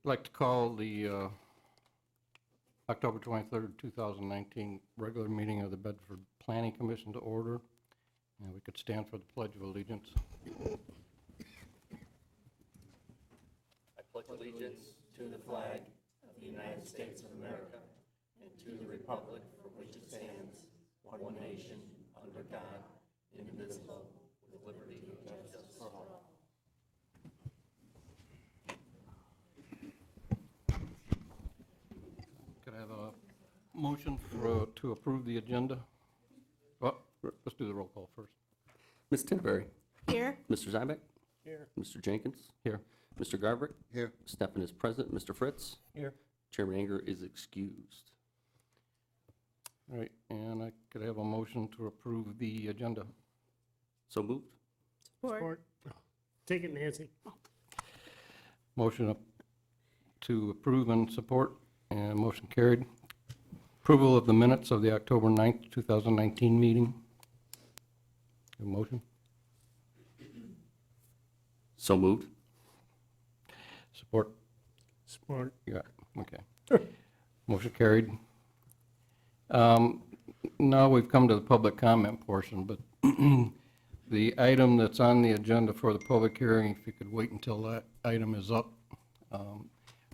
like to call the October 23rd, 2019 regular meeting of the Bedford Planning Commission to order. And we could stand for the Pledge of Allegiance. I pledge allegiance to the flag of the United States of America and to the republic for which it stands, one nation, under God, indivisible, with liberty and justice for all. Could I have a motion to approve the agenda? Well, let's do the roll call first. Ms. Tinberry. Here. Mr. Zybeck. Here. Mr. Jenkins. Here. Mr. Garbrick. Here. Stefan is present. Mr. Fritz. Here. Chairman Anger is excused. All right, and I could have a motion to approve the agenda. So moved. Support. Take it, Nancy. Motion to approve and support, and motion carried. Approval of the minutes of the October 9th, 2019 meeting. A motion? So moved. Support? Support. You got it. Okay. Motion carried. Now we've come to the public comment portion, but the item that's on the agenda for the public hearing, if you could wait until that item is up.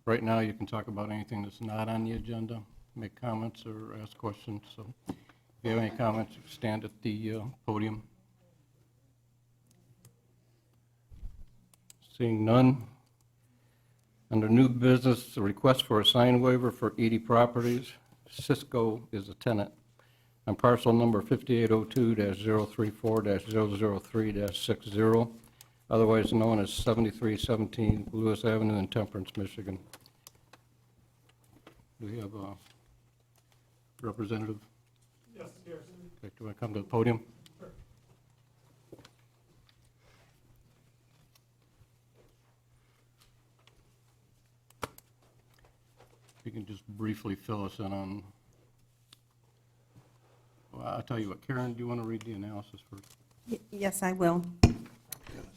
Right now, you can talk about anything that's not on the agenda, make comments or ask questions. So if you have any comments, you stand at the podium. Seeing none. Under new business, a request for a sign waiver for EIDI properties. CISCO is a tenant on parcel number 5802-034-003-60, otherwise known as 7317 Lewis Avenue in Temperance, Michigan. Do we have a representative? Yes, yes. Okay, do you want to come to the podium? You can just briefly fill us in on, well, I'll tell you what, Karen, do you want to read the analysis first? Yes, I will.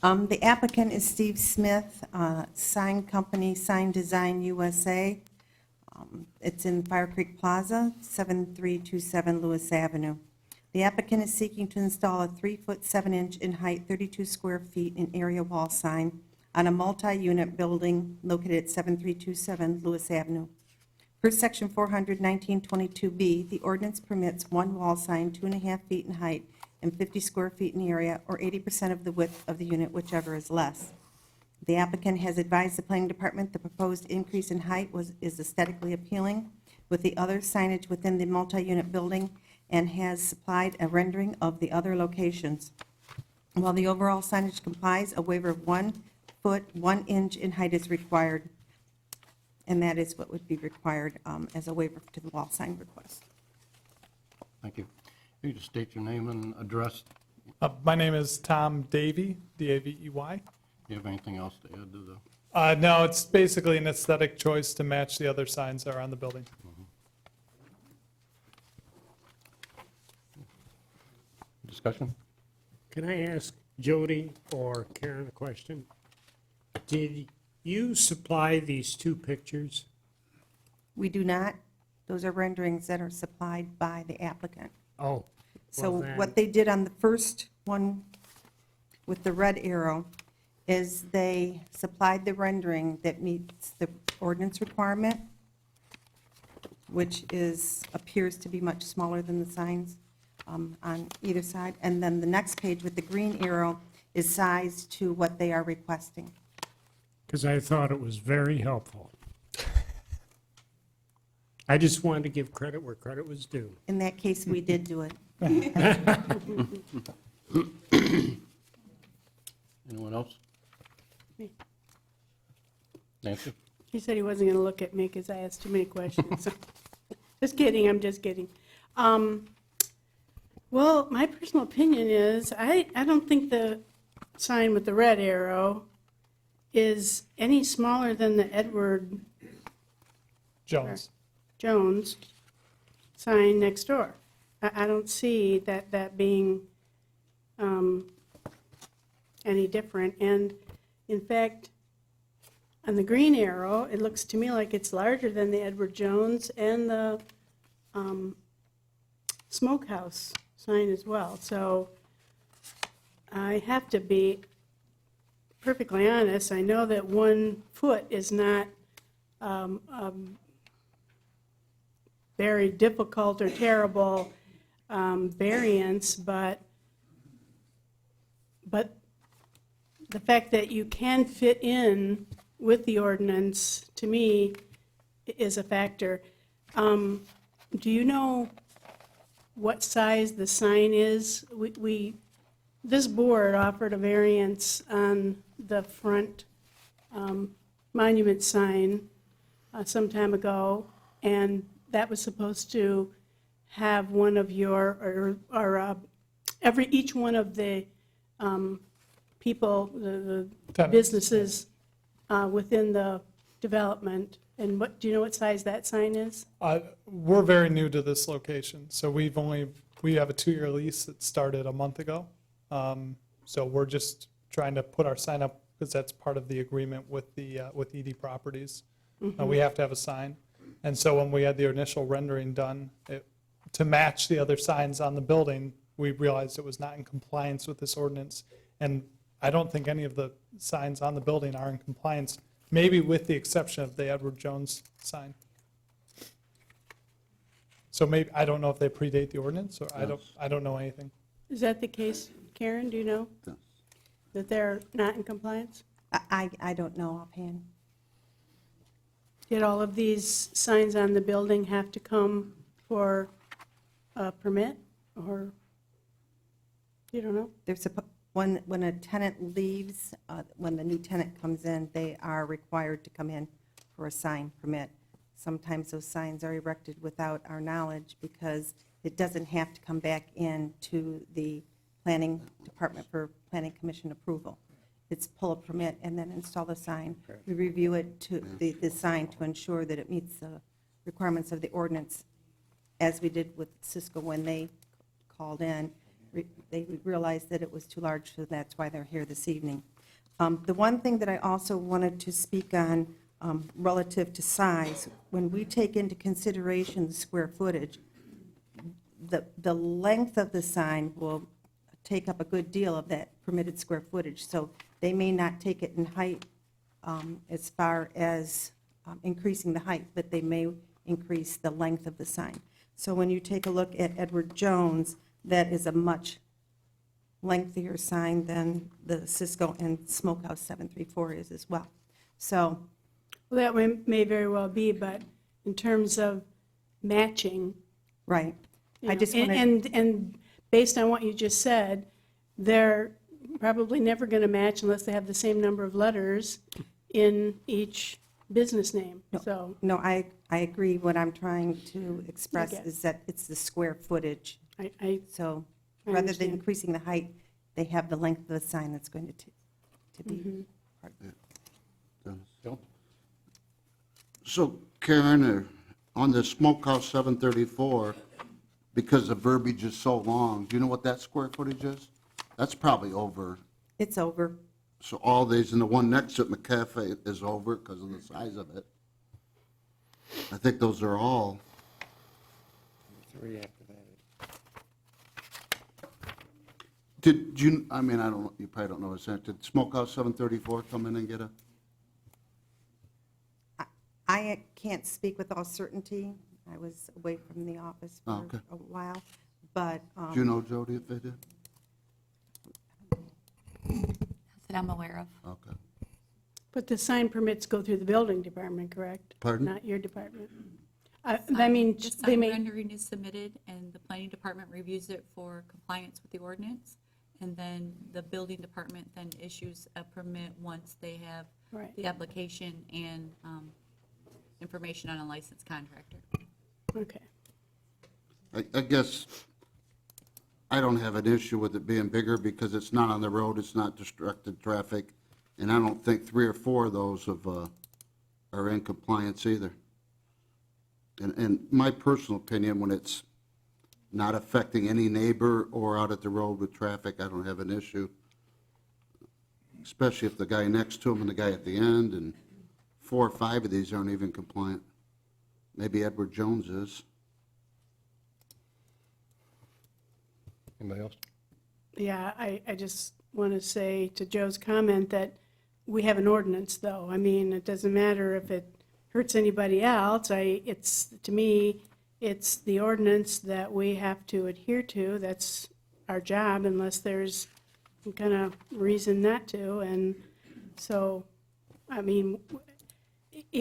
The applicant is Steve Smith, Sign Company, Sign Design USA. It's in Fire Creek Plaza, 7327 Lewis Avenue. The applicant is seeking to install a 3-foot 7-inch in height, 32 square feet in area wall sign on a multi-unit building located at 7327 Lewis Avenue. Per section 41922B, the ordinance permits one wall sign 2.5 feet in height and 50 square feet in area, or 80% of the width of the unit, whichever is less. The applicant has advised the planning department the proposed increase in height is aesthetically appealing with the other signage within the multi-unit building and has supplied a rendering of the other locations. While the overall signage complies, a waiver of 1 foot 1 inch in height is required. And that is what would be required as a waiver to the wall sign request. Thank you. You just state your name and address. My name is Tom Davey, D-A-V-E-Y. Do you have anything else to add to the? No, it's basically an aesthetic choice to match the other signs that are on the building. Discussion? Can I ask Jody or Karen a question? Did you supply these two pictures? We do not. Those are renderings that are supplied by the applicant. Oh. So well then- what they did on the first one with the red arrow is they supplied the rendering that meets the ordinance requirement, which appears to be much smaller than the signs on either side. And then the next page with the green arrow is sized to what they are requesting. Because I thought it was very helpful. I just wanted to give credit where credit was due. In that case, we did do it. Anyone else? Me. Nancy? He said he wasn't going to look at me because I asked too many questions. Just kidding, I'm just kidding. Well, my personal opinion is I don't think the sign with the red arrow is any smaller than the Edward Jones. Jones sign next door. I don't see that being any different. And in fact, on the green arrow, it looks to me like it's larger than the Edward Jones and the smokehouse sign as well. So I have to be perfectly honest, I know that 1 foot is not very difficult or terrible variance, but the fact that you can fit in with the ordinance, to me, is a factor. Do you know what size the sign is? This board offered a variance on the front monument sign some time ago, and that was supposed to have one of your, each one of the people, the Tenants, businesses within the development. And do you know what size that sign is? We're very new to this location, so we have a 2-year lease that started a month ago. So we're just trying to put our sign up because that's part of the agreement with ED Properties. We have to have a sign. And so when we had the initial rendering done, to match the other signs on the building, we realized it was not in compliance with this ordinance. And I don't think any of the signs on the building are in compliance, maybe with the exception of the Edward Jones sign. So maybe, I don't know if they predate the ordinance, or I don't know anything. Is that the case, Karen? Do you know that they're not in compliance? I don't know offhand. Did all of these signs on the building have to come for a permit, or you don't know? When a tenant leaves, when the new tenant comes in, they are required to come in for a sign permit. Sometimes those signs are erected without our knowledge because it doesn't have to come back in to the planning department for planning commission approval. It's pull a permit and then install the sign. We review it to the sign to ensure that it meets the requirements of the ordinance, as we did with CISCO when they called in. They realized that it was too large, so that's why they're here this evening. The one thing that I also wanted to speak on relative to size, when we take into consideration the square footage, the length of the sign will take up a good deal of that permitted square footage. So they may not take it in height as far as increasing the height, but they may increase the length of the sign. So when you take a look at Edward Jones, that is a much lengthier sign than the CISCO and Smokehouse 734 is as well. So, Well, that may very well be, but in terms of matching, right. you I know, just wanted, and based on what you just said, they're probably never going to match unless they have the same number of letters in each business name, so. no, I agree. What I'm trying to express Okay. is that it's the square footage. I So I rather than understand. increasing the height, they have the length of the sign that's going to be. Bill? So Karen, on the Smokehouse 734, because the verbiage is so long, do you know what that square footage is? That's probably over. It's over. So all these, and the one next to it, McCafe, is over because of the size of it. I think those are all. Three after that. Did you, I mean, I don't, you probably don't know this answer. Did Smokehouse 734 come in and get a? I can't speak with all certainty. I was away from the office Oh, for okay. a while, but Do you know, Jody, if they did? That I'm aware of. Okay. But the sign permits go through the building department, correct? Pardon? Not your department. I mean, The they sign may, rendering is submitted, and the planning department reviews it for compliance with the ordinance, and then the building department then issues a permit once they have Right. the application and information on a licensed contractor. okay. I guess I don't have an issue with it being bigger because it's not on the road, it's not distracted traffic, and I don't think 3 or 4 of those are in compliance either. And my personal opinion, when it's not affecting any neighbor or out at the road with traffic, I don't have an issue. Especially if the guy next to him and the guy at the end, and 4 or 5 of these aren't even compliant. Maybe Edward Jones is. Anybody else? Yeah, I just want to say to Joe's comment that we have an ordinance, though. I mean, it doesn't matter if it hurts anybody else. To me, it's the ordinance that we have to adhere to. That's our job unless there's some kind of reason not to. And so, I mean,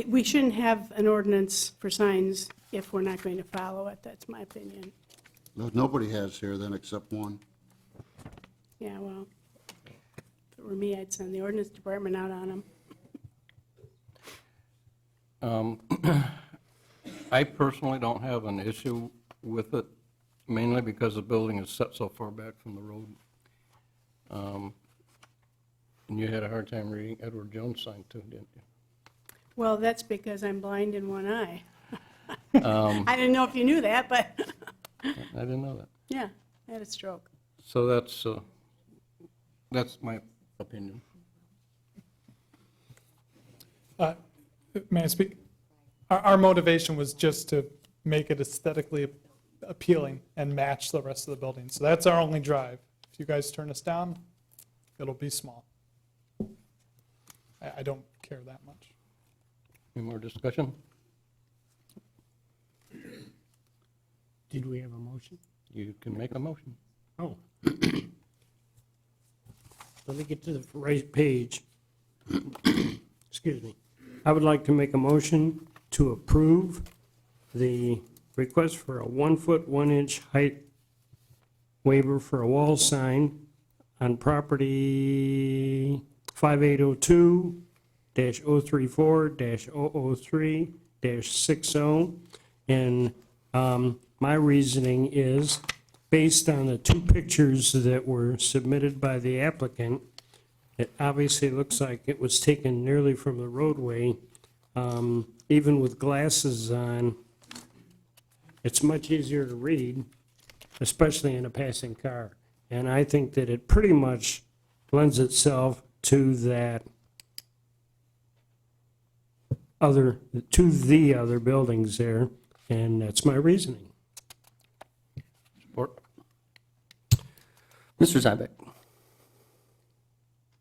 we shouldn't have an ordinance for signs if we're not going to follow it. That's my opinion. No, nobody has here then except one. Yeah, well, if it were me, I'd send the ordinance department out on them. I personally don't have an issue with it, mainly because the building is set so far back from the road. And you had a hard time reading Edward Jones' sign too, didn't you? Well, that's because I'm blind in one eye. I didn't know if you knew that, but, I didn't know that. yeah, I had a stroke. So that's my opinion. May I speak? Our motivation was just to make it aesthetically appealing and match the rest of the building. So that's our only drive. If you guys turn us down, it'll be small. I don't care that much. Any more discussion? Did we have a motion? You can make a motion. Oh. Let me get to the right page. Excuse me. I would like to make a motion to approve the request for a 1-foot, 1-inch height waiver for a wall sign on property 5802-034-003-60. And my reasoning is, based on the 2 pictures that were submitted by the applicant, it obviously looks like it was taken nearly from the roadway. Even with glasses on, it's much easier to read, especially in a passing car. And I think that it pretty much lends itself to the other buildings there, and that's my reasoning. Support? Mr. Zybeck?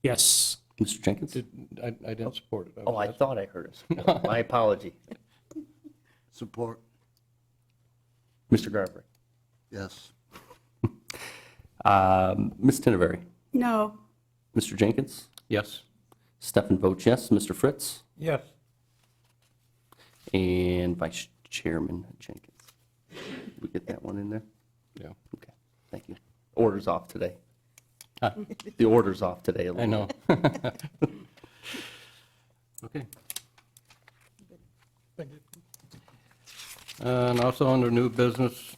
Yes. Mr. Jenkins? I didn't support it. Oh, I thought I heard it. My apology. Support, Mr. Garber? yes. Ms. Tinneberry? No, Mr. Jenkins? Yes. Stefan votes yes. Mr. Fritz? Yes. And Vice Chairman Jenkins. We get that one in there? Yeah. Okay, thank you. Order's off today. Huh. The order's off today. a I little. know. Okay. Thank you. And also under new business,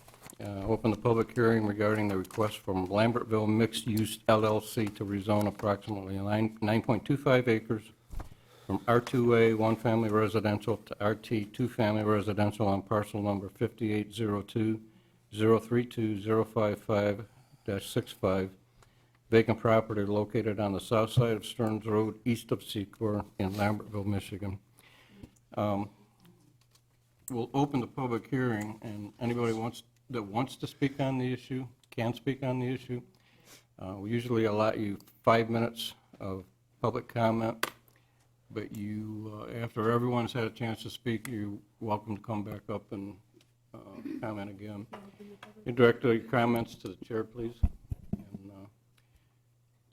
open the public hearing regarding the request from Lambertville Mixed Use LLC to rezone approximately 9.25 acres from R2A one-family residential to RT two-family residential on parcel number 5802-032-055-65, vacant property located on the south side of Stearns Road, east of SECOR in Lambertville, Michigan. We'll open the public hearing, and anybody that wants to speak on the issue can speak on the issue. We usually allot you 5 minutes of public comment, but after everyone's had a chance to speak, you're welcome to come back up and comment again. You direct your comments to the chair, please. And,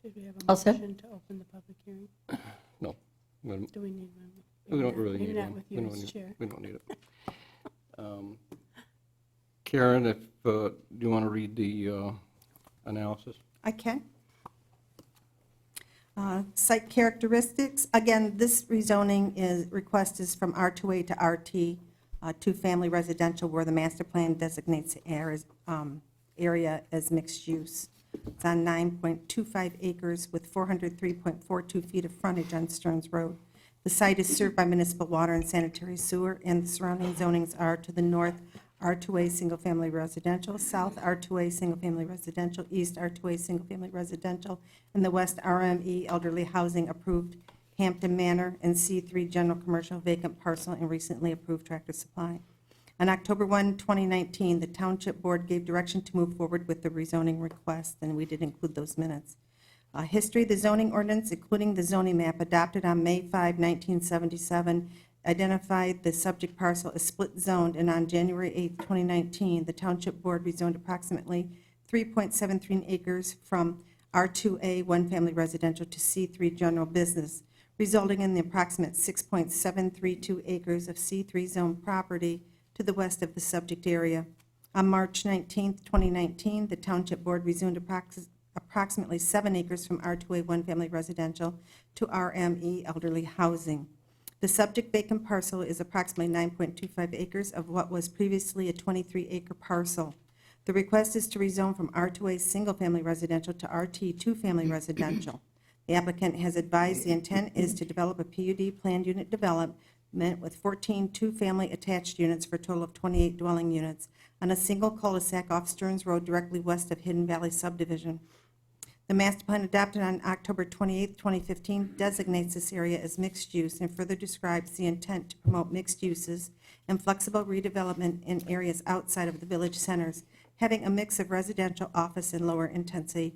did we have a All set? motion to open the public hearing? no, we Do we need one? don't really Maybe need not one. with We you don't as need- chair. We don't need it. Karen, if, do you want to read the analysis? I can. Site characteristics, again, this rezoning request is from R2A to RT, two-family residential, where the master plan designates the area as mixed use. It's on 9.25 acres with 403.42 feet of frontage on Stearns Road. The site is served by municipal water and sanitary sewer, and the surrounding zonings are to the north, R2A single-family residential, south R2A single-family residential, east R2A single-family residential, and the west RME elderly housing approved Hampton Manor, and C3 General Commercial Vacant Parcel and recently approved Tractor Supply. On October 1, 2019, the Township Board gave direction to move forward with the rezoning request, and we did include those minutes. History, the zoning ordinance, including the zoning map adopted on May 5, 1977, identified the subject parcel as split zoned, and on January 8, 2019, the Township Board rezoned approximately 3.73 acres from R2A, one-family residential, to C3 general business, resulting in the approximate 6.732 acres of C3 zone property to the west of the subject area. On March 19, 2019, the Township Board rezoned approximately 7 acres from R2A, one-family residential, to RME, elderly housing. The subject vacant parcel is approximately 9.25 acres of what was previously a 23-acre parcel. The request is to rezone from R2A single-family residential to RT two-family residential. The applicant has advised the intent is to develop a PUD planned unit development with 14 two-family attached units for a total of 28 dwelling units on a single cul-de-sac off Stearns Road directly west of Hidden Valley subdivision. The master plan adopted on October 28, 2015 designates this area as mixed use and further describes the intent to promote mixed uses and flexible redevelopment in areas outside of the village centers, having a mix of residential, office, and lower intensity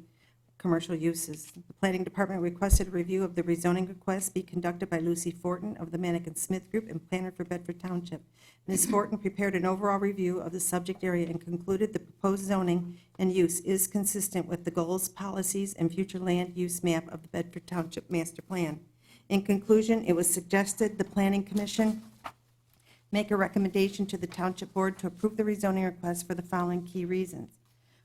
commercial uses. The Planning Department requested a review of the rezoning request be conducted by Lucy Fortin of the Manikin Smith Group and planner for Bedford Township. Ms. Fortin prepared an overall review of the subject area and concluded the proposed zoning and use is consistent with the goals, policies, and future land use map of the Bedford Township Master Plan. In conclusion, it was suggested the Planning Commission make a recommendation to the Township Board to approve the rezoning request for the following key reasons.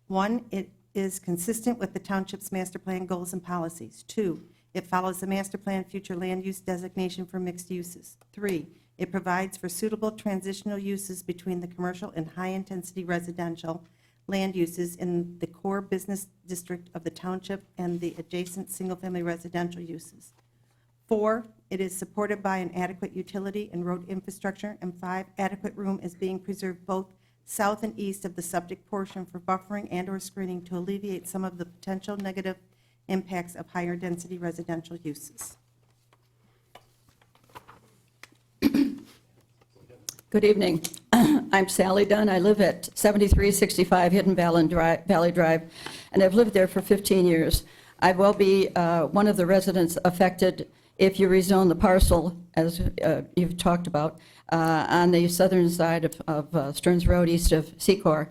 1, it is consistent with the Township's master plan goals and policies. 2, it follows the master plan future land use designation for mixed uses. 3, it provides for suitable transitional uses between the commercial and high-intensity residential land uses in the core business district of the Township and the adjacent single-family residential uses. 4, it is supported by an adequate utility and road infrastructure. And 5, adequate room is being preserved both south and east of the subject portion for buffering and/or screening to alleviate some of the potential negative impacts of higher density residential uses. Good evening. I'm Sally Dunn. I live at 7365 Hidden Valley Drive, and I've lived there for 15 years. I will be one of the residents affected if you rezone the parcel, as you've talked about, on the southern side of Stearns Road, east of SECOR,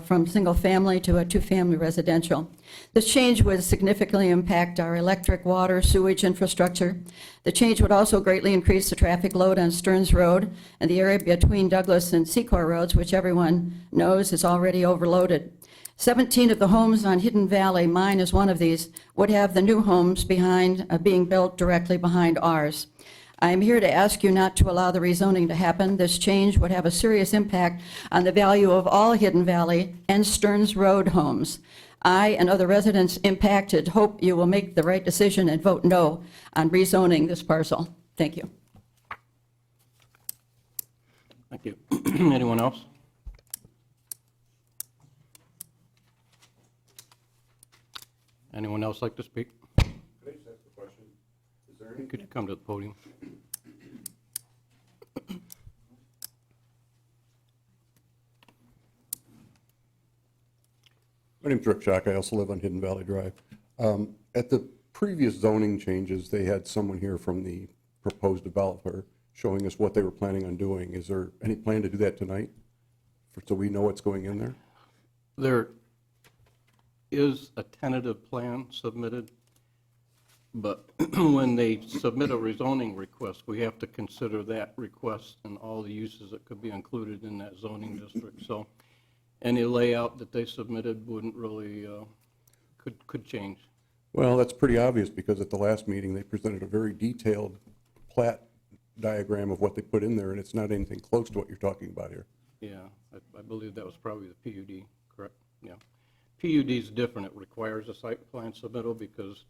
from single-family to a two-family residential. This change would significantly impact our electric, water, sewage infrastructure. The change would also greatly increase the traffic load on Stearns Road and the area between Douglas and SECOR roads, which everyone knows is already overloaded. 17 of the homes on Hidden Valley, mine is one of these, would have the new homes behind being built directly behind ours. I am here to ask you not to allow the rezoning to happen. This change would have a serious impact on the value of all Hidden Valley and Stearns Road homes. I and other residents impacted hope you will make the right decision and vote no on rezoning this parcel. Thank you. Thank you. Anyone else? Anyone else like to speak? Could I just ask a question? Is there any, Could you come to the podium? my name's Rick Shock, I also live on Hidden Valley Drive. At the previous zoning changes, they had someone here from the proposed developer showing us what they were planning on doing. Is there any plan to do that tonight, so we know what's going in there? There is a tentative plan submitted, but when they submit a rezoning request, we have to consider that request and all the uses that could be included in that zoning district. So any layout that they submitted wouldn't really, could change. Well, that's pretty obvious, because at the last meeting, they presented a very detailed plat diagram of what they put in there, and it's not anything close to what you're talking about here. Yeah, I believe that was probably the PUD, correct? Yeah. PUD is different. It requires a site plan submittal because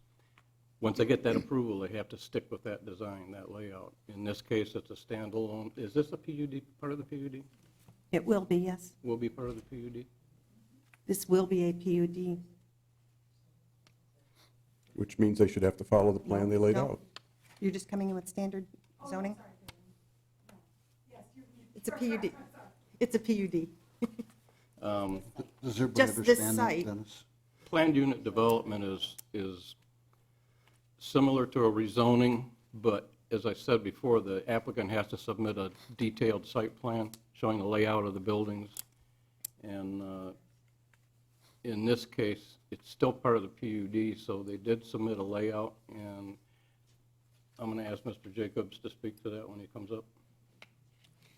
once they get that approval, they have to stick with that design, that layout. In this case, it's a standalone. Is this a PUD, part of the PUD? It will be, yes. Will be part of the PUD? This will be a PUD. Which means they should have to follow the plan they laid No. out. You're just coming in with standard zoning? It's a PUD. It's a PUD. Does everybody Just this understand that, site. Dennis? Planned unit development is similar to a rezoning, but as I said before, the applicant has to submit a detailed site plan showing the layout of the buildings. And in this case, it's still part of the PUD, so they did submit a layout, and I'm going to ask Mr. Jacobs to speak to that when he comes up.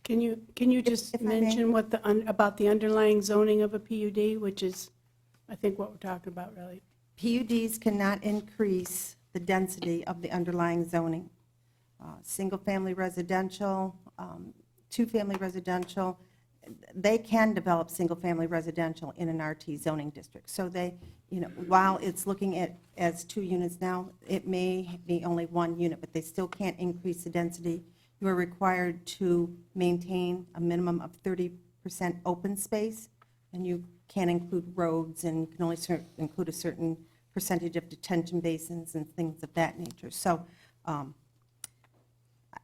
Can you just if I may. mention what about the underlying zoning of a PUD, which is, I think, what we're talking about, really? PUDs cannot increase the density of the underlying zoning. Single-family residential, two-family residential, they can develop single-family residential in an RT zoning district. So they, while it's looking at as 2 units now, it may be only 1 unit, but they still can't increase the density. You are required to maintain a minimum of 30% open space, and you can't include roads, and you can only include a certain percentage of detention basins and things of that nature. So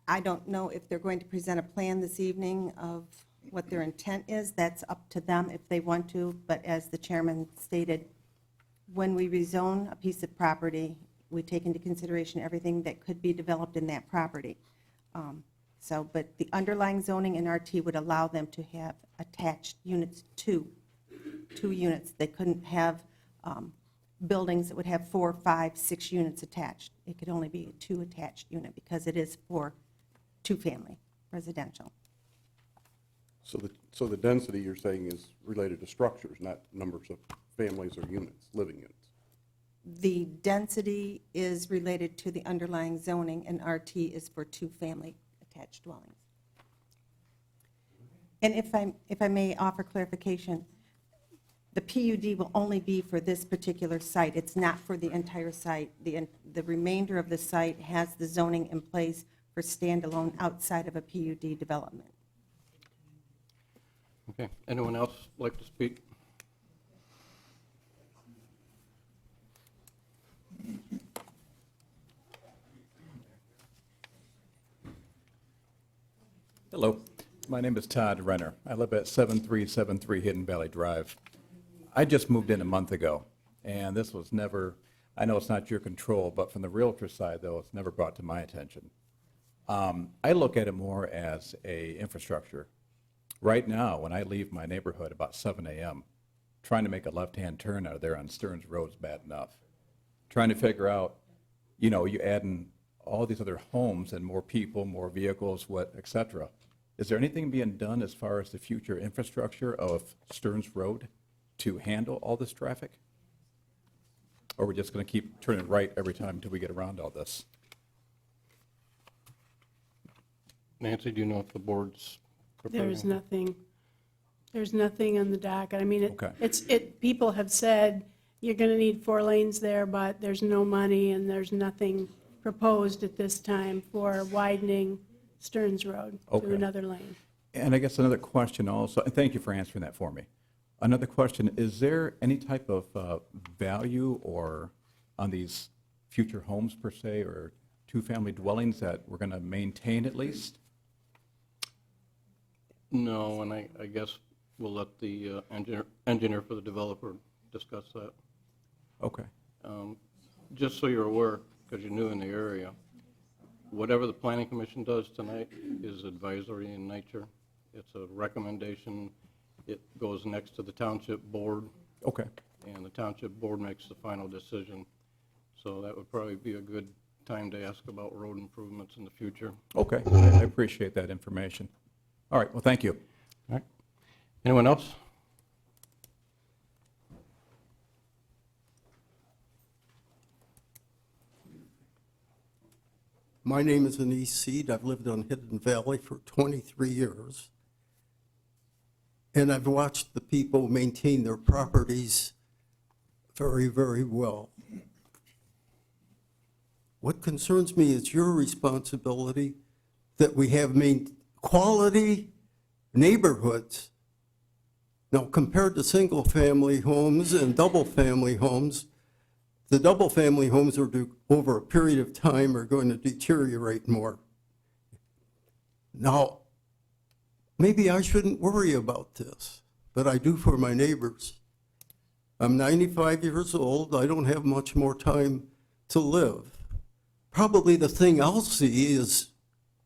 I don't know if they're going to present a plan this evening of what their intent is. That's up to them if they want to, but as the chairman stated, when we rezone a piece of property, we take into consideration everything that could be developed in that property. But the underlying zoning in RT would allow them to have attached units, two units. They couldn't have buildings that would have 4, 5, 6 units attached. It could only be a 2 attached unit because it is for 2-family residential. So the density you're saying is related to structures, not numbers of families or units, living units? The density is related to the underlying zoning, and RT is for 2-family attached dwellings. And if I may offer clarification, the PUD will only be for this particular site. It's not for the entire site. The remainder of the site has the zoning in place for standalone outside of a PUD development. Okay, anyone else like to speak? Hello, my name is Todd Renner. I live at 7373 Hidden Valley Drive. I just moved in a month ago, and this was never, I know it's not your control, but from the realtor side, though, it's never brought to my attention. I look at it more as a infrastructure. Right now, when I leave my neighborhood about 7 a.m., trying to make a left-hand turn out of there on Stearns Road is bad enough. Trying to figure out, you add in all these other homes and more people, more vehicles, et cetera. Is there anything being done as far as the future infrastructure of Stearns Road to handle all this traffic? Or we're just going to keep turning right every time until we get around all this? Nancy, do you know if the board's preparing? There's nothing on the docket. I mean, Okay. people have said you're going to need 4 lanes there, but there's no money, and there's nothing proposed at this time for widening Stearns Road to Okay. another lane. And I guess another question also, and thank you for answering that for me. Another question, is there any type of value or on these future homes per se, or 2-family dwellings that we're going to maintain at least? No, and I guess we'll let the engineer for the developer discuss that. Okay. Just so you're aware, because you're new in the area, whatever the planning commission does tonight is advisory in nature. It's a recommendation. It goes next to the township board, Okay. and the township board makes the final decision. So that would probably be a good time to ask about road improvements in the future. Okay, I appreciate that information. All right, well, thank you. All right. Anyone else? My name is Anise Seed. I've lived on Hidden Valley for 23 years. And I've watched the people maintain their properties very, very well. What concerns me is your responsibility that we have quality neighborhoods. Now, compared to single-family homes and double-family homes, the double-family homes over a period of time are going to deteriorate more. Now, maybe I shouldn't worry about this, but I do for my neighbors. I'm 95 years old. I don't have much more time to live. Probably the thing I'll see is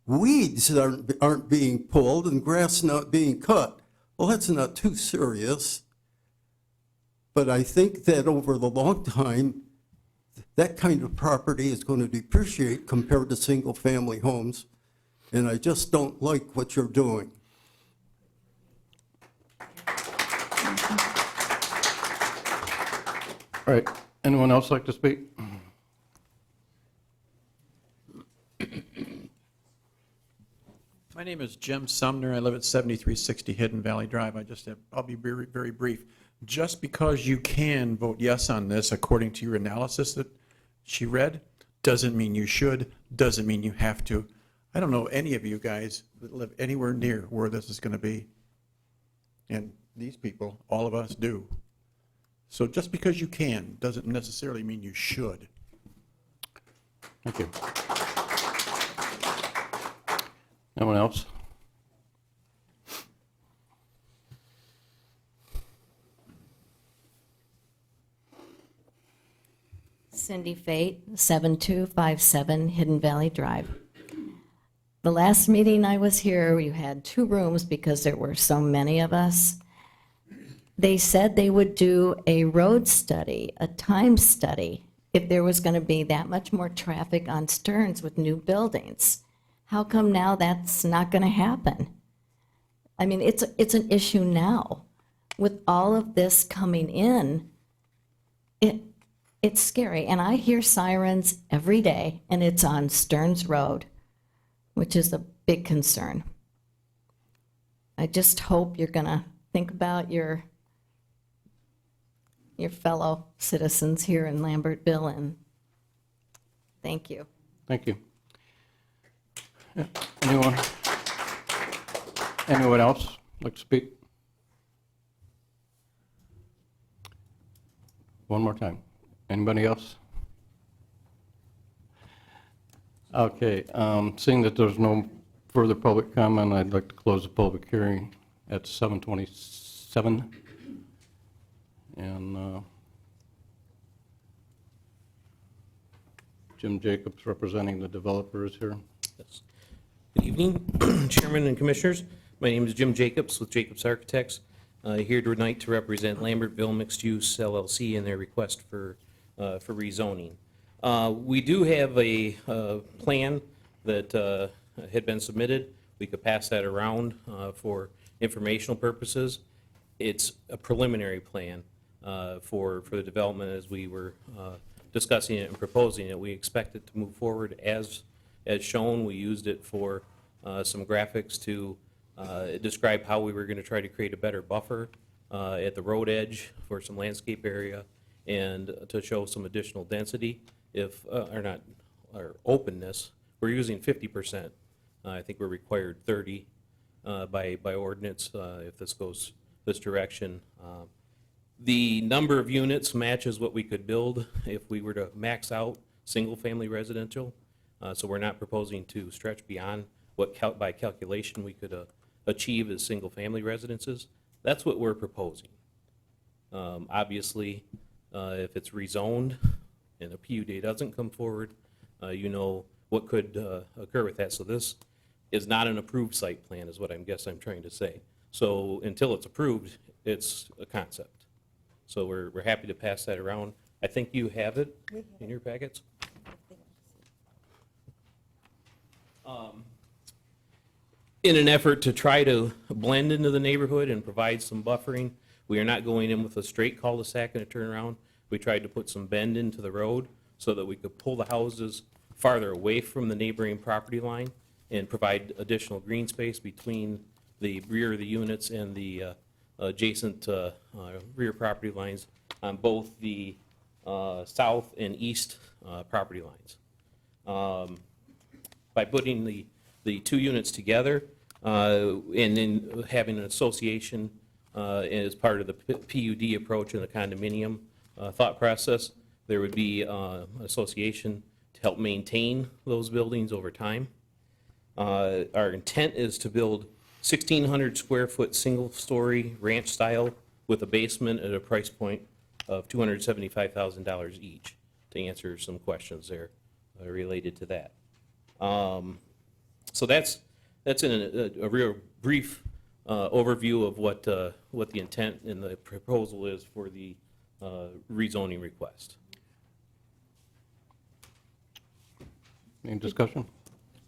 weeds that aren't being pulled and grass not being cut. Well, that's not too serious. But I think that over the long time, that kind of property is going to depreciate compared to single-family homes. And I just don't like what you're doing. All right, anyone else like to speak? My name is Jim Sumner. I live at 7360 Hidden Valley Drive. I'll be very, very brief. Just because you can vote yes on this according to your analysis that she read, doesn't mean you should, doesn't mean you have to. I don't know any of you guys that live anywhere near where this is going to be. And these people, all of us do. So just because you can, doesn't necessarily mean you should. Thank you. Anyone else? Cindy Fate, 7257 Hidden Valley Drive. The last meeting I was here, you had 2 rooms because there were so many of us. They said they would do a road study, a time study, if there was going to be that much more traffic on Stearns with new buildings. How come now that's not going to happen? I mean, it's an issue now. With all of this coming in, it's scary. And I hear sirens every day, and it's on Stearns Road, which is a big concern. I just hope you're going to think about your fellow citizens here in Lambertville, and thank you. Thank you. Yeah, anyone else like to speak? One more time. Anybody else? Okay, seeing that there's no further public comment, I'd like to close the public hearing at 7:27. And Jim Jacobs, representing the developer, is here. Yes. Good evening, Chairman and Commissioners. My name is Jim Jacobs with Jacobs Architects, here tonight to represent Lambertville Mixed Use LLC in their request for rezoning. We do have a plan that had been submitted. We could pass that around for informational purposes. It's a preliminary plan for the development as we were discussing it and proposing it. We expect it to move forward as shown. We used it for some graphics to describe how we were going to try to create a better buffer at the road edge for some landscape area and to show some additional density or openness. We're using 50%. I think we're required 30 by ordinance if this goes this direction. The number of units matches what we could build if we were to max out single-family residential. So we're not proposing to stretch beyond what by calculation we could achieve as single-family residences. That's what we're proposing. Obviously, if it's rezoned and a PUD doesn't come forward, you know what could occur with that. So this is not an approved site plan is what I'm trying to say. So until it's approved, it's a concept. So we're happy to pass that around. I think you have it in your packets. In an effort to try to blend into the neighborhood and provide some buffering, we are not going in with a straight cul-de-sac and a turnaround. We tried to put some bend into the road so that we could pull the houses farther away from the neighboring property line and provide additional green space between the rear of the units and the adjacent rear property lines on both the south and east property lines. By putting the 2 units together and then having an association as part of the PUD approach and the condominium thought process, There would be an association to help maintain those buildings over time. Our intent is to build 1,600 square foot, single-story ranch style with a basement at a price point of $275,000 each, to answer some questions there related to that. So that's in a real brief overview of what the intent and the proposal is for the rezoning request. Any discussion?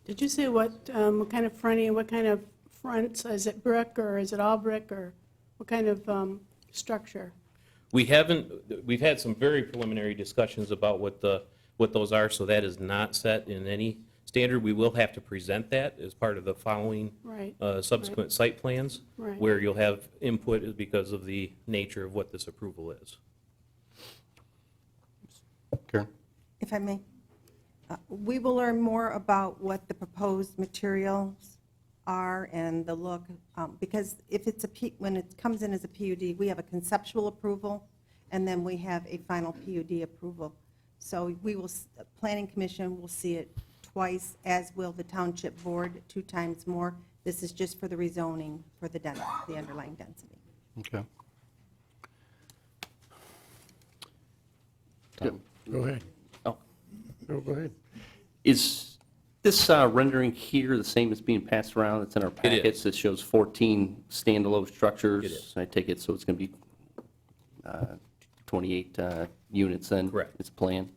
Did you say what kind of fronting, what kind of fronts? Is it brick or is it all brick or what kind of structure? We've had some very preliminary discussions about what those are, so that is not set in any standard. We will have to present that as part of the following Right. subsequent site plans, Right. where you'll have input because of the nature of what this approval is. Karen? If I may, we will learn more about what the proposed materials are and the look, because if it's when it comes in as a PUD, we have a conceptual approval, and then we have a final PUD approval. So we will, Planning Commission will see it twice, as will the Township Board 2 times more. This is just for the rezoning for the density, the underlying density. Okay. Go ahead. Oh, No, go ahead. is this rendering here the same as being passed around? It's in our It is. packets. It shows 14 standalone structures. It is. I take it, so it's going to be 28 units then? Correct. It's planned?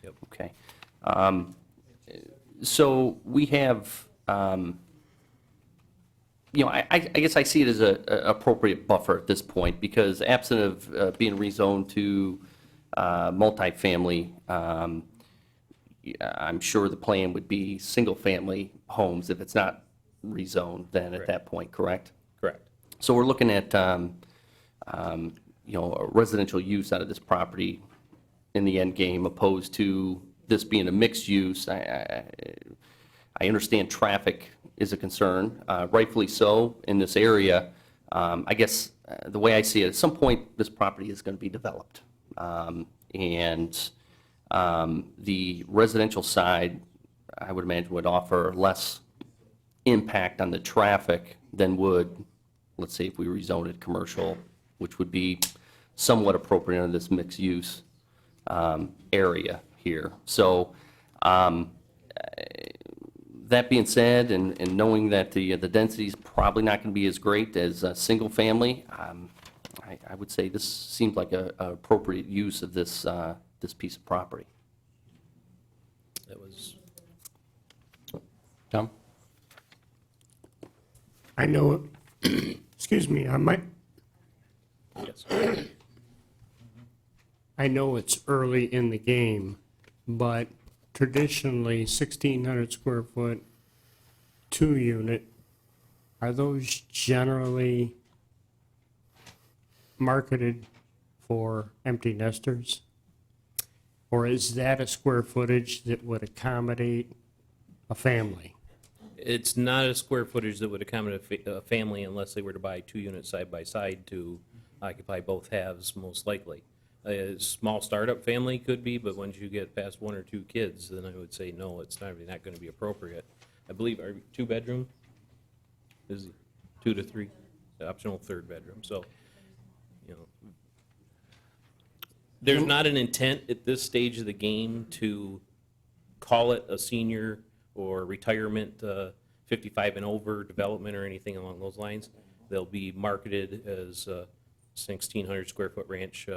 Yep. Okay. So we have, I guess I see it as a appropriate buffer at this point, because absent of being rezoned to multifamily, I'm sure the plan would be single-family homes if it's not rezoned then at that point, correct? Correct. So we're looking at, a residential use out of this property in the end game, opposed to this being a mixed use. I understand traffic is a concern, rightfully so in this area. I guess the way I see it, at some point, this property is going to be developed. And the residential side, I would imagine, would offer less impact on the traffic than would, let's say, if we rezoned it commercial, which would be somewhat appropriate in this mixed-use area here. So that being said, and knowing that the density is probably not going to be as great as single-family, I would say this seems like a appropriate use of this this piece of property. That was, Tom? I know, excuse me, yes. I know it's early in the game, but traditionally 1,600 square foot, 2-unit, are those generally marketed for empty nesters? Or is that a square footage that would accommodate a family? It's not a square footage that would accommodate a family unless they were to buy 2 units side by side to occupy both halves, most likely. A small startup family could be, but once you get past 1 or 2 kids, then I would say, no, it's not going to be appropriate. I believe, are 2-bedroom? Is 2 to 3, optional 3rd bedroom, so, there's not an intent at this stage of the game to call it a senior or retirement 55 and over development or anything along those lines. They'll be marketed as 1,600 square foot ranch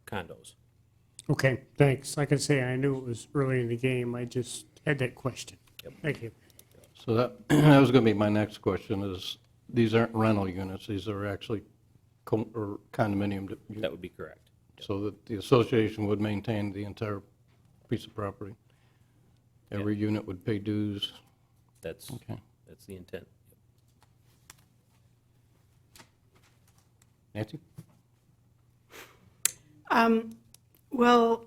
condos. Okay, thanks. Like I say, I knew it was early in the game. I just had that question. Yep. Thank you. So that was going to be my next question, is these aren't rental units, these are actually or condominium units. That would be correct. So that the association would maintain the entire piece of property. Every unit would pay dues. That's Okay. the intent. Nancy? Well,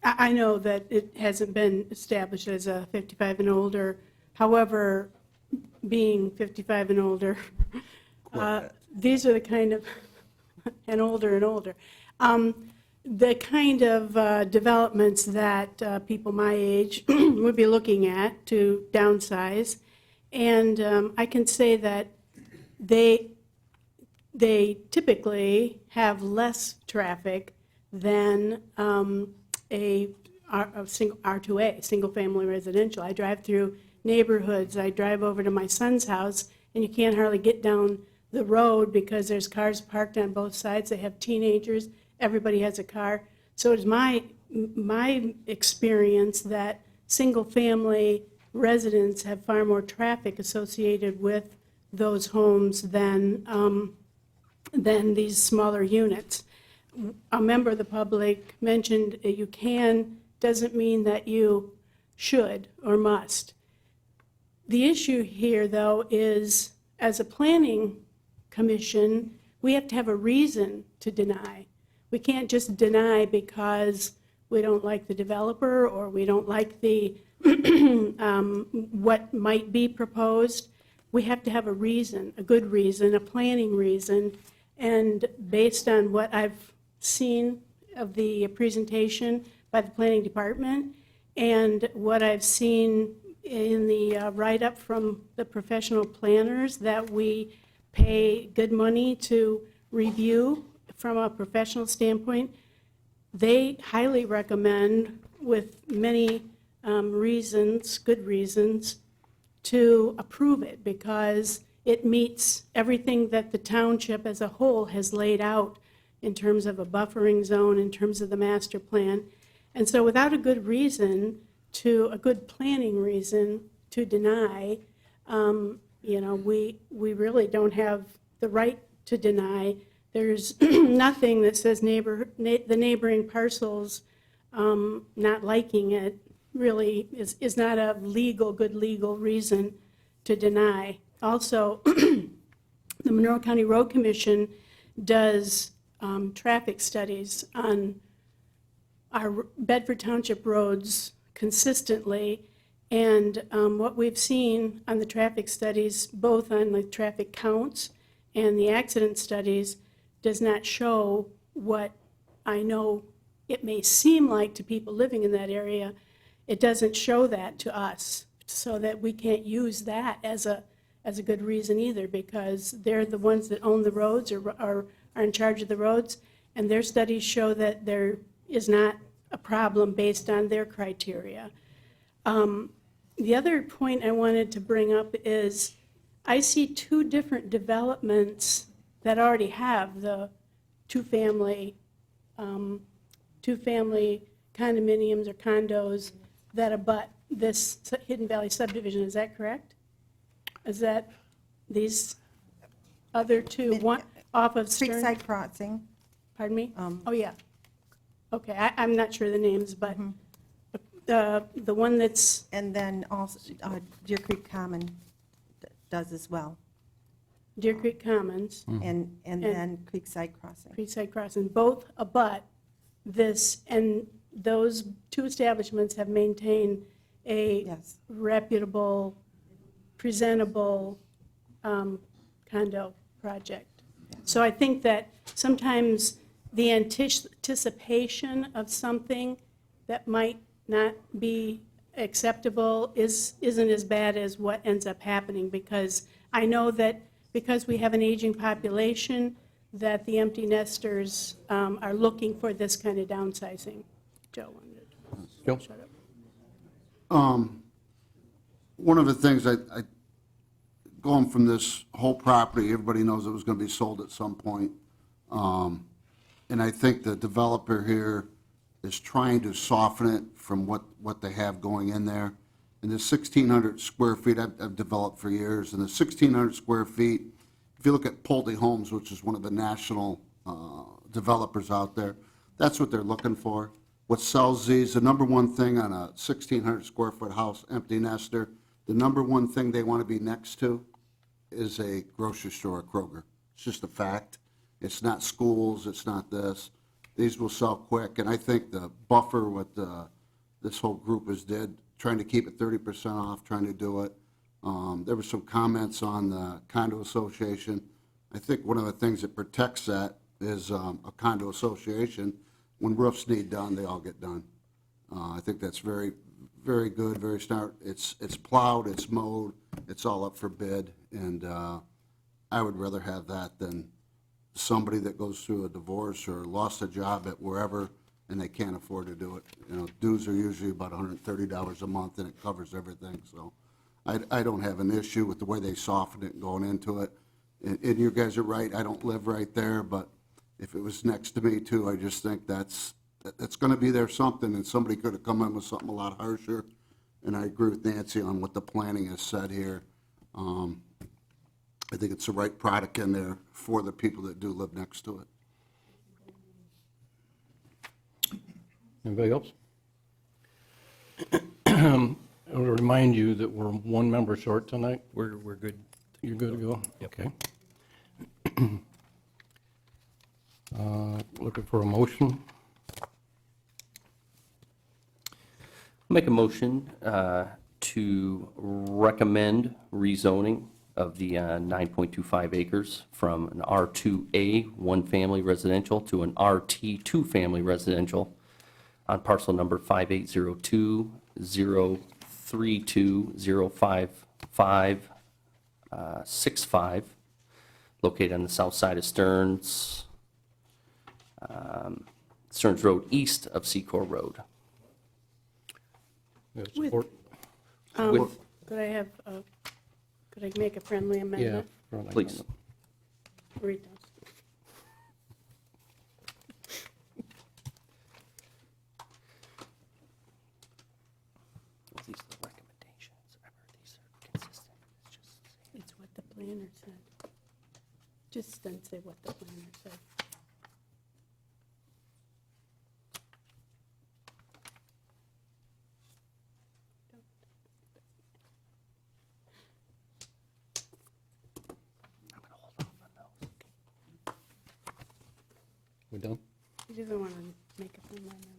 I know that it hasn't been established as a 55 and older. However, being 55 and older, these are the kind of, and older and older. the kind of developments that people my age would be looking at to downsize. And I can say that they typically have less traffic than a single R2A, single-family residential. I drive through neighborhoods, I drive over to my son's house, and you can't hardly get down the road because there's cars parked on both sides. They have teenagers, everybody has a car. So it's my experience that single-family residents have far more traffic associated with those homes than these smaller units. A member of the public mentioned you can, doesn't mean that you should or must. The issue here, though, is as a planning commission, we have to have a reason to deny. We can't just deny because we don't like the developer or we don't like the what might be proposed. We have to have a reason, a good reason, a planning reason. And based on what I've seen of the presentation by the planning department and what I've seen in the write-up from the professional planners that we pay good money to review from a professional standpoint, they highly recommend, with many reasons, good reasons, to approve it because it meets everything that the township as a whole has laid out in terms of a buffering zone, in terms of the master plan. And so without a good reason, a good planning reason to deny, we really don't have the right to deny. There's nothing that says the neighboring parcels not liking it really is not a good legal reason to deny. Also, the Monroe County Road Commission does traffic studies on our Bedford Township roads consistently, and what we've seen on the traffic studies, both on the traffic counts and the accident studies, does not show what I know it may seem like to people living in that area. It doesn't show that to us, so that we can't use that as a good reason either, because they're the ones that own the roads or are in charge of the roads, and their studies show that there is not a problem based on their criteria. The other point I wanted to bring up is I see two different developments that already have the two-family condominiums or condos that abut this Hidden Valley subdivision. Is that correct? Is that these other two, one off of Stern? Creekside Crossing. Pardon me? Oh, yeah. Okay, I'm not sure the names, but the one that's, And then also Deer Creek Common does as well. Deer Creek Commons, And then Creekside Crossing. Creekside Crossing, both abut this, and those two establishments have maintained a Yes. reputable, presentable condo project. So I think that sometimes the anticipation of something that might not be acceptable isn't as bad as what ends up happening, because I know that because we have an aging population, that the empty nesters are looking for this kind of downsizing. Joe wanted to Joe? shut up. One of the things going from this whole property, everybody knows it was going to be sold at some point. And I think the developer here is trying to soften it from what they have going in there. And the 1,600 square feet, I've developed for years, and the 1,600 square feet, if you look at Pulte Homes, which is one of the national developers out there, that's what they're looking for. What sells these, the number one thing on a 1,600 square foot house, empty nester, the number one thing they want to be next to is a grocery store, a Kroger. It's just a fact. It's not schools, it's not this. These will sell quick, and I think the buffer, what this whole group has did, trying to keep it 30% off, trying to do it. There were some comments on the condo association. I think one of the things that protects that is a condo association when roofs need done, they all get done. I think that's very, very good, very smart. It's plowed, it's mowed, it's all up for bid, and I would rather have that than somebody that goes through a divorce or lost a job at wherever and they can't afford to do it. You know, dues are usually about $130 a month and it covers everything, so I don't have an issue with the way they softened it going into it. And you guys are right, I don't live right there, but if it was next to me too, I just think that's going to be there something, and somebody could have come in with something a lot harsher. And I agree with Nancy on what the planning has said here. I think it's the right product in there for the people that do live next to it. Anybody else? I will remind you that we're one member short tonight. We're good. You're good to go? Okay. Looking for a motion. Make a motion to recommend rezoning of the 9.25 acres from an R2A one-family residential to an RT two-family residential on parcel number 5802-032-05565, located on the south side of Stearns Road, east of SECOR Road. We have With- support? Could I have, could I make a friendly Yeah. amendment? friendly Please. amendment. Read those. These are the recommendations. Remember, these are consistent. It's just It's what the planner said. Just don't say what the planner said. We done? He doesn't want to make a friendly amendment.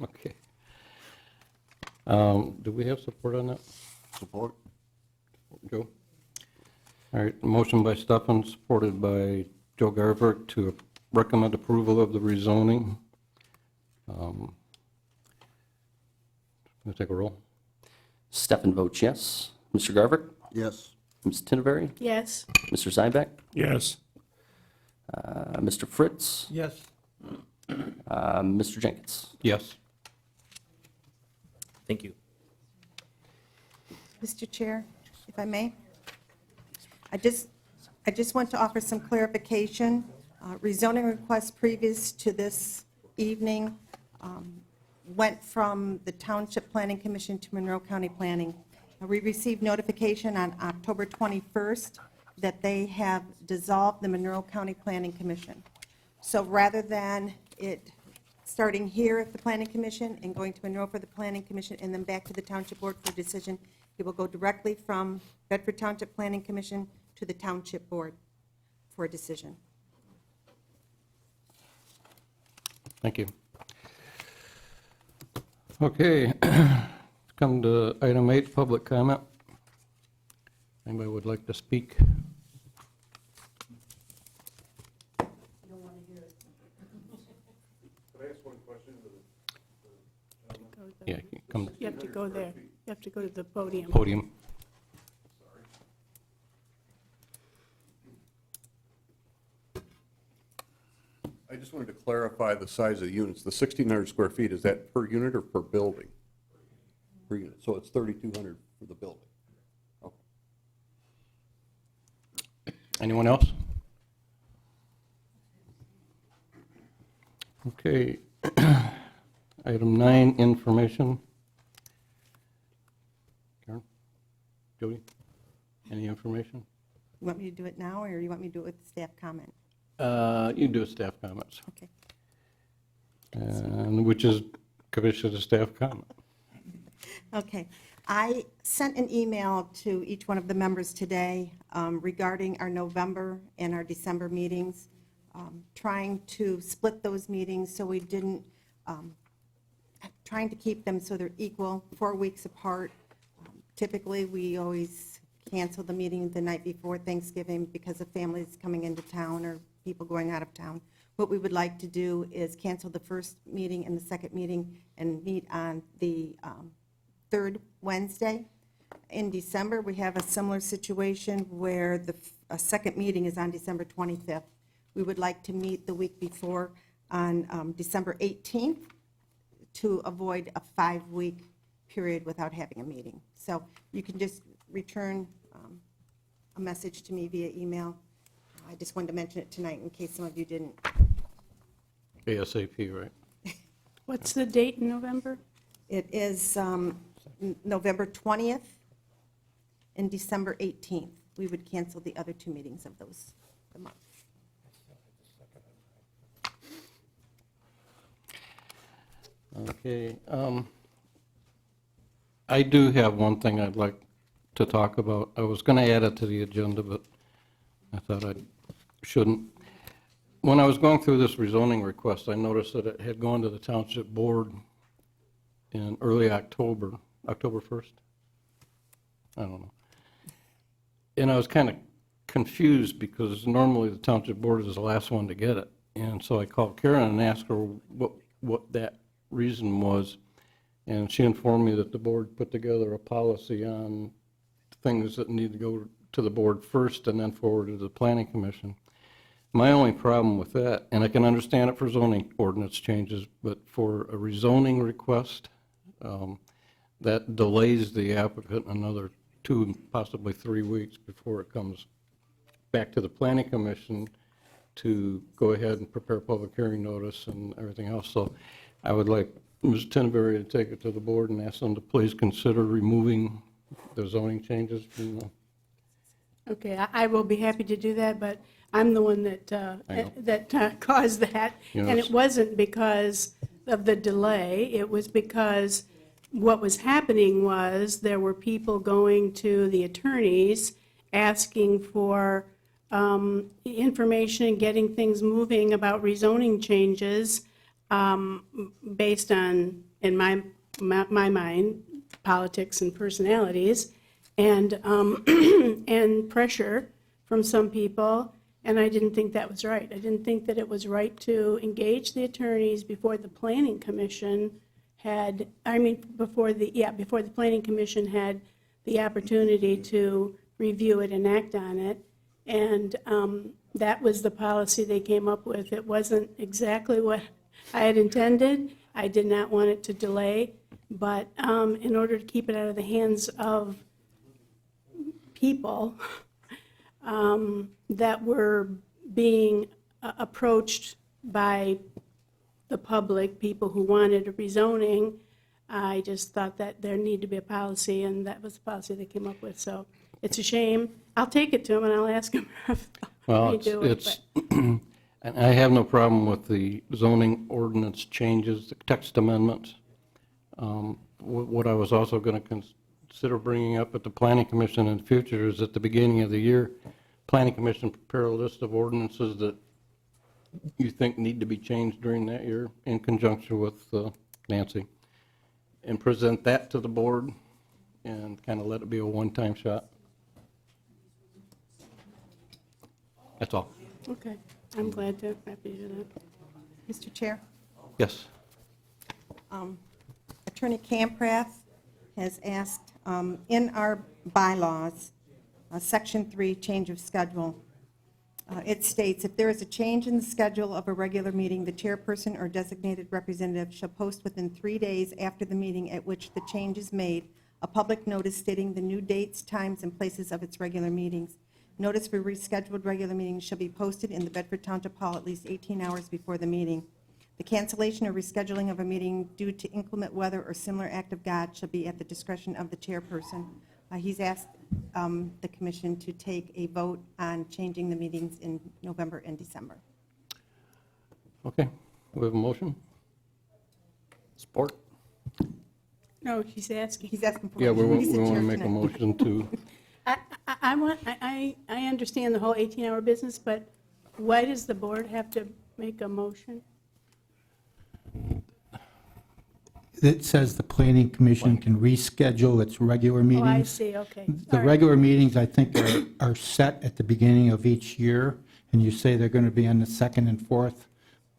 Okay. Do we have support on that? Support? Joe? All right, motion by Stefan, supported by Joe Garver to recommend approval of the rezoning. Going to take a roll? Stefan votes yes. Mr. Garver? Yes. Ms. Tinneberry? Yes, Mr. Zybeck? Yes. Mr. Fritz? Yes. Mr. Jenkins? Yes. Thank you. Mr. Chair, if I may? I just want to offer some clarification. Rezoning requests previous to this evening went from the Township Planning Commission to Monroe County Planning. We received notification on October 21st that they have dissolved the Monroe County Planning Commission. So rather than it starting here at the Planning Commission and going to Monroe for the Planning Commission and then back to the Township Board for decision, it will go directly from Bedford Township Planning Commission to the Township Board for a decision. Thank you. Okay, come to item 8, public comment. Anybody would like to speak? Yeah, come to you have to go there. You have to go to the podium. the podium. I just wanted to clarify the size of the units. The 1,600 square feet, is that per unit or per building? Per unit, so it's 3,200 for the building. Okay. Anyone else? Okay. Item 9, information. Karen? Jody? Any information? You want me to do it now, or you want me to do it with staff comment? You can do staff comments, Okay. and which is commissioner staff comment. Okay. I sent an email to each one of the members today regarding our November and our December meetings, trying to split those meetings so we didn't, trying to keep them so they're equal, 4 weeks apart. Typically, we always cancel the meeting the night before Thanksgiving because of families coming into town or people going out of town. What we would like to do is cancel the first meeting and the second meeting and meet on the third Wednesday. In December, we have a similar situation where the second meeting is on December 25th. We would like to meet the week before on December 18th to avoid a 5-week period without having a meeting. So you can just return a message to me via email. I just wanted to mention it tonight in case some of you didn't. ASAP, right? What's the date in November? It is November 20th and December 18th. We would cancel the other 2 meetings of those the month. Okay. I do have one thing I'd like to talk about. I was going to add it to the agenda, but I thought I shouldn't. When I was going through this rezoning request, I noticed that it had gone to the Township Board in early October, October 1st? I don't know. And I was kind of confused because normally the Township Board is the last one to get it. And so I called Karen and asked her what that reason was. And she informed me that the board put together a policy on things that need to go to the board first and then forward to the Planning Commission. My only problem with that, and I can understand it for zoning ordinance changes, but for a rezoning request, that delays the applicant another 2, possibly 3 weeks before it comes back to the Planning Commission to go ahead and prepare public hearing notice and everything else. So I would like Ms. Tinberry to take it to the board and ask them to please consider removing the zoning changes from the... Okay, I will be happy to do that, but I'm the one that caused that. Yes. And it wasn't because of the delay, it was because what was happening was there were people going to the attorneys asking for information, getting things moving about rezoning changes based on, in my mind, politics and personalities, and and pressure from some people, and I didn't think that was right. I didn't think that it was right to engage the attorneys before the Planning Commission had, before the Planning Commission had the opportunity to review it and act on it, and that was the policy they came up with. It wasn't exactly what I had intended. I did not want it to delay, but in order to keep it out of the hands of people that were being approached by the public, people who wanted a rezoning, I just thought that there needed to be a policy, and that was the policy they came up with. So it's a shame. I'll take it to them and I'll ask them if Well, they do it. it's and I have no problem with the zoning ordinance changes, the text amendments. What I was also going to consider bringing up at the Planning Commission in the future is at the beginning of the year, Planning Commission prepare a list of ordinances that you think need to be changed during that year in conjunction with Nancy, and present that to the board and kind of let it be a one-time shot. That's all. Okay, I'm glad to, happy to do that. Mr. Chair? Yes. Attorney Camprath has asked, in our bylaws, Section 3, change of schedule, it states, if there is a change in the schedule of a regular meeting, the chairperson or designated representative shall post within 3 days after the meeting at which the change is made a public notice stating the new dates, times, and places of its regular meetings. Notice for rescheduled regular meetings shall be posted in the Bedford Township Hall at least 18 hours before the meeting. The cancellation or rescheduling of a meeting due to inclement weather or similar act of God shall be at the discretion of the chairperson. He's asked the commission to take a vote on changing the meetings in November and December. Okay, we have a motion? Support. No, he's asking. He's asking for. Yeah, we want he's the to chair make a tonight. motion to, I understand the whole 18-hour business, but why does the board have to make a motion? It says the planning commission can reschedule its regular meetings. Oh, I see, okay. The All right. regular meetings, I think, are set at the beginning of each year, and you say they're going to be on the second and fourth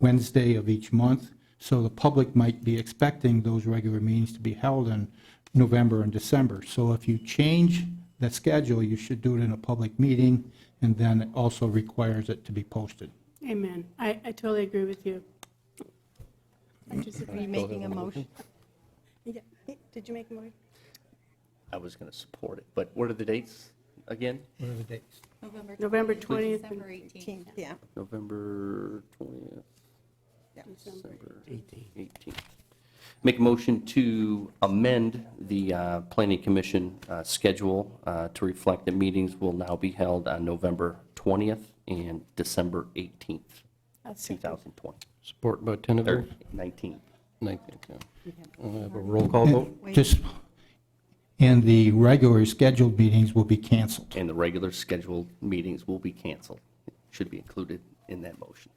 Wednesday of each month, so the public might be expecting those regular meetings to be held in November and December. So if you change the schedule, you should do it in a public meeting, and then it also requires it to be posted. Amen. I totally agree with you. Are you making a motion? Yeah. Did you make a motion? I was going to support it, but what are the dates again? What are the dates? November 20th. December 18th. Yeah. November 20th, December. December 18th. Make a motion to amend the Planning Commission schedule to reflect that meetings will now be held on November 20th and December 18th, I'll second. 2020. Support by Tenenbaum. 19th. 19th, yeah. Have a roll call vote? Just, and the regular scheduled meetings will be canceled. And the regular scheduled meetings will be canceled. Should be included in that motion.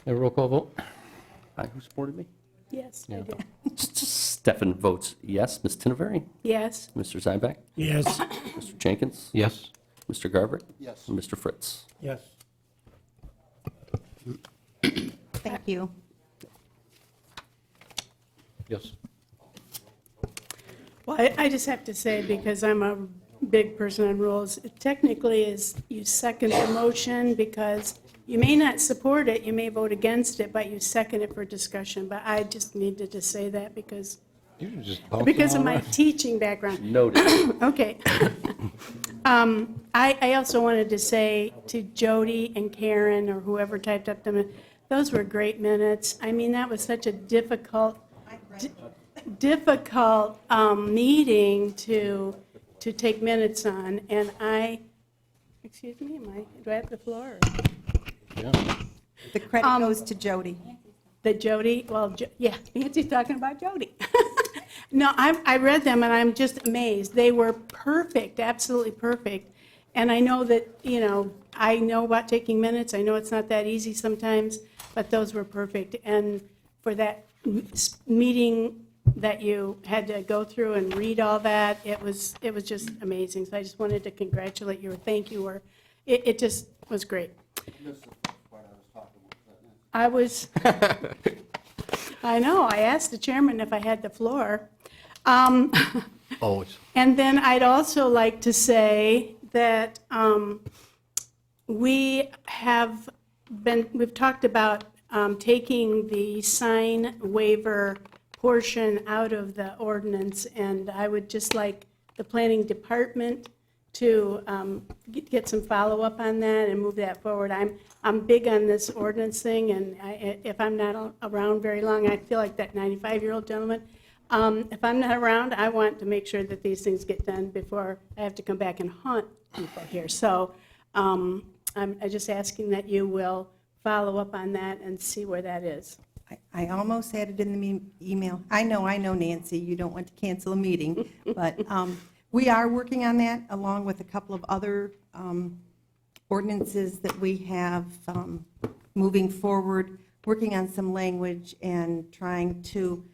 Have a roll call vote? Who supported me? Yes, I Yeah. did. Stefan votes yes. Ms. Tinnevery? Yes. Mr. Zybek? Yes. Mr. Jenkins? Yes. Mr. Garver? Yes. And Mr. Fritz? Yes. Thank you. Yes. Well, I just have to say, because I'm a big person on rules, it technically is you second the motion because you may not support it, you may vote against it, but you second it for discussion. But I just needed to say that because of my teaching background. Noted. Okay. I also wanted to say to Jody and Karen, or whoever typed up them, those were great minutes. I mean, that was such a difficult meeting to take minutes on, and excuse me, do I have the floor? Yeah. The credit goes to Jody. The Jody, well, yeah, Nancy's talking about Jody. No, I read them, and I'm just amazed. They were perfect, absolutely perfect. And I know that, I know about taking minutes. I know it's not that easy sometimes, but those were perfect. And for that meeting that you had to go through and read all that, it was just amazing. So I just wanted to congratulate you or thank you, or it just was great. I know, I asked the chairman if I had the floor. Always. And then I'd also like to say that we've talked about taking the sign waiver portion out of the ordinance, and I would just like the planning department to get some follow-up on that and move that forward. I'm big on this ordinance thing, and if I'm not around very long, I feel like that 95-year-old gentleman. If I'm not around, I want to make sure that these things get done before I have to come back and hunt people here. So I'm just asking that you will follow up on that and see where that is. I almost had it in the email. I know, Nancy, you don't want to cancel a meeting, but we are working on that along with a couple of other ordinances that we have moving forward, working on some language and trying to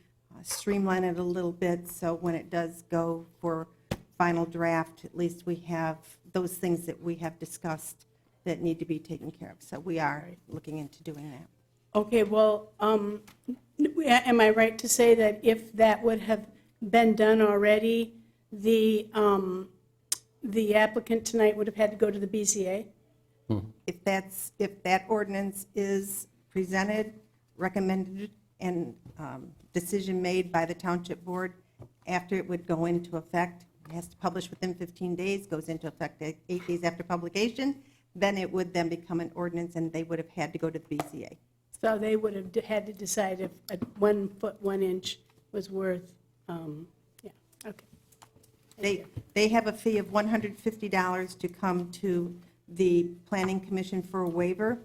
streamline it a little bit so when it does go for final draft, at least we have those things that we have discussed that need to be taken care of. So we are looking into doing that. Okay, well, am I right to say that if that would have been done already, the applicant tonight would have had to go to the BCA? If that ordinance is presented, recommended, and decision made by the township board, after it would go into effect, it has to publish within 15 days, goes into effect 8 days after publication, then it would then become an ordinance, and they would have had to go to the BCA. So they would have had to decide if a 1 foot, 1 inch was worth, yeah, okay. They have a fee of $150 to come to the Planning Commission for a waiver.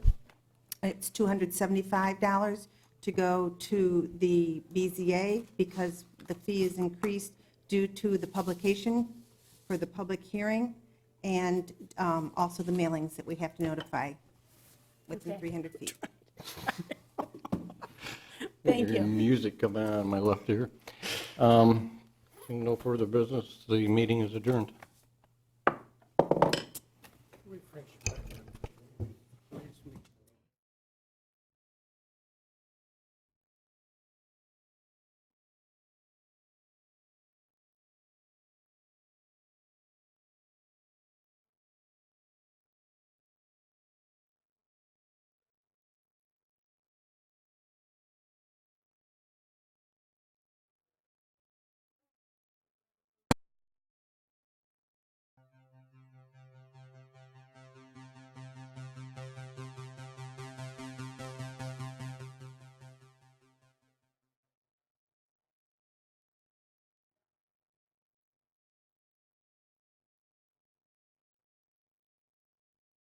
It's $275 to go to the BZA because the fee is increased due to the publication for the public hearing and also the mailings that we have to notify within 300 feet. Thank you. Music coming out of my left ear. No further business. The meeting is adjourned.